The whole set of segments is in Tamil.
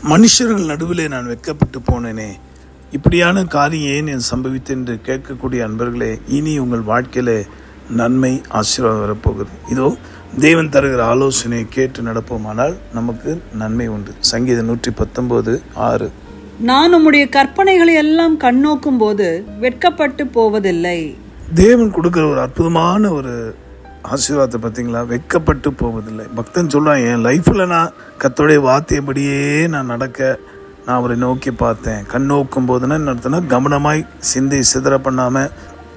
மனுஷர்கள் நடுவிலே நான் வெட்கப்பட்டு போனேனே, இப்படியான காரியம் ஏன் என் சம்பவித்து என்று கேட்கக்கூடிய அன்பர்களே, இனி உங்கள் வாழ்க்கையில நன்மை ஆசீர்வாதம் வரப்போகுது. இதோ தேவன் தருகிற ஆலோசனையை கேட்டு நடப்போமானால் நமக்கு நன்மை உண்டு. சங்கீதம் 119:6. நான் உம்முடைய கற்பனைகளை எல்லாம் கண்ணோக்கும் போது வெட்கப்பட்டு போவதில்லை. தேவன் கொடுக்கிற ஒரு அற்புதமான ஒரு ஆசீர்வாதத்தை பார்த்தீங்களா? வெட்கப்பட்டு போவதில்லை. பக்தன் சொல்றான், என் லைஃப்ல நான் கர்த்தருடைய வார்த்தையபடியே நான் நடக்க நான் அவரை நோக்கி பார்த்தேன். கண்ணோக்கும் போதுன்னா நடத்தினா கவனமாய் சிந்தை சிதற பண்ணாம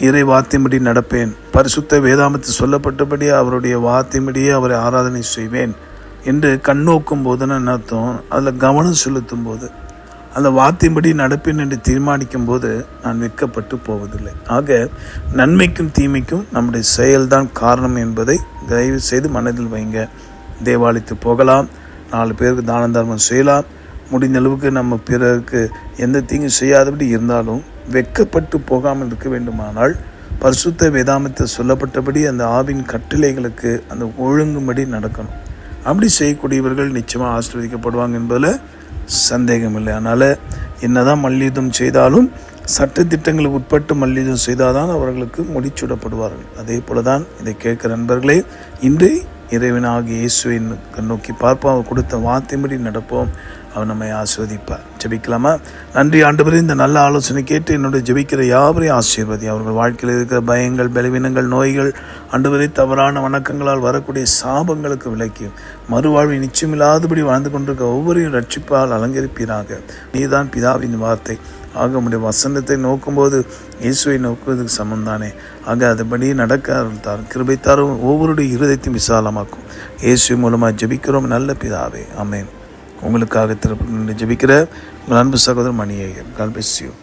இறை வார்த்தையின்படி நடப்பேன். பரிசுத்த வேதாமத்தில் சொல்லப்பட்டபடி அவருடைய வார்த்தையின்படியே அவரை ஆராதனை செய்வேன் என்று கண்ணோக்கும் போதுன்னு அர்த்தம். அதில் கவனம் செலுத்தும் போது, அந்த வார்த்தையின்படி நடப்பேன் என்று தீர்மானிக்கும் போது நான் வெட்கப்பட்டு போவதில்லை. ஆக நன்மைக்கும் தீமைக்கும் நம்முடைய செயல்தான் காரணம் என்பதை தயவு செய்து மனதில் வைங்க. தேவாலயத்துக்கு போகலாம், 4 பேருக்கு தான தர்மம் செய்யலாம், முடிந்த அளவுக்கு நம்ம பிறருக்கு எந்த தீங்கும் செய்யாதபடி இருந்தாலும் வெட்கப்பட்டு போகாமல் இருக்க வேண்டுமானால் பரிசுத்த வேதாமத்தில் சொல்லப்பட்டபடி அந்த ஆவின் கட்டளைகளுக்கு அந்த ஒழுங்கும்படி நடக்கணும். அப்படி செய்யக்கூடியவர்கள் நிச்சயமாக ஆசீர்வதிக்கப்படுவாங்க என்பதில் சந்தேகம் இல்லை. அதனால் என்னதான் மல்யுத்தம் செய்தாலும் சட்டத்திட்டங்களுக்கு உட்பட்டு மல்யுத்தம் செய்தால்தான் அவர்களுக்கு முடிச்சுடப்படுவார்கள். அதே போல தான் இதை கேட்கிற நண்பர்களே, இன்று இறைவனாகிய இயேசுவை நோக்கி பார்ப்போம், அவர் கொடுத்த வார்த்தையின்படி நடப்போம், அவர் நம்மை ஆசீர்வதிப்பார். ஜெபிக்கலாமா? நன்றி ஆண்டவரே, இந்த நல்ல ஆலோசனை கேட்டு என்னுடைய ஜெபிக்கிற யாவரையும் ஆசீர்வதி. அவர்கள் வாழ்க்கையில் இருக்கிற பயங்கள், பலவீனங்கள், நோய்கள், ஆண்டவரே தவறான வணக்கங்களால் வரக்கூடிய சாபங்களுக்கு விலக்கி மறுவாழ்வை நிச்சயமில்லாதபடி வாழ்ந்து கொண்டிருக்க ஒவ்வொருவரையும் ரட்சிப்பால் அலங்கரிப்பீராக. நீதான் பிதாவின் வார்த்தை. ஆக உடைய வசனத்தை நோக்கும்போது இயேசுவை நோக்குவதற்கு சமந்தானே. ஆக அதுபடி நடக்க தாரும், கிருபை தாரும், ஒவ்வொருடைய இருதயத்தையும் விசாலமாக்கும். இயேசு மூலமாக ஜெபிக்கிறோம் நல்ல பிதாவே, ஆமென். உங்களுக்காக திருப்பி ஜெபிக்கிற உங்கள் அன்பு சகோதரர் மணியையர். God bless you.